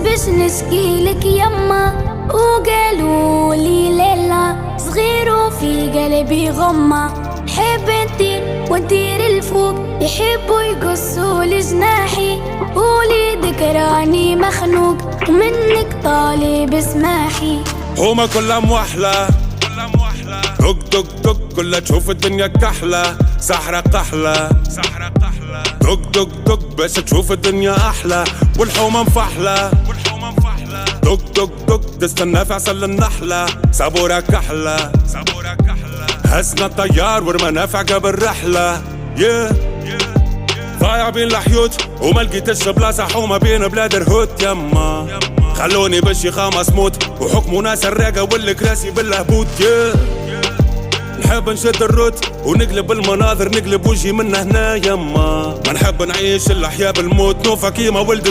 باش نشكيلك يما، وقالوا لي ليلى صغير وفي قلبي غمة. حب ندير وندير الفوق، يحبوا يقصوا لجناحي، وليدك راني مخنوق ومنك طالب اسماحي. هما كلها موحلة دق دق دق، كلها تشوف الدنيا كحلة، سحرة قحلة دق دق دق باش تشوف الدنيا أحلى، والحومة مفحلة دق دق دق، تستنى في عسل النحلة، صبورة كحلة هزنا الطيار ورمانا في عقب الرحلة. ضايع بين الحيوت وما لقيتش بلاصة، حومة بين بلاد رهوت يما، خلوني بالشيخة مصموت وحكموا ناس الراقة والكراسي بالهبوط. نحب نشد الروت ونقلب المناظر، نقلب وجهي من هنا يما، ما نحب نعيش الأحياء بالموت، نوفا كيما ولد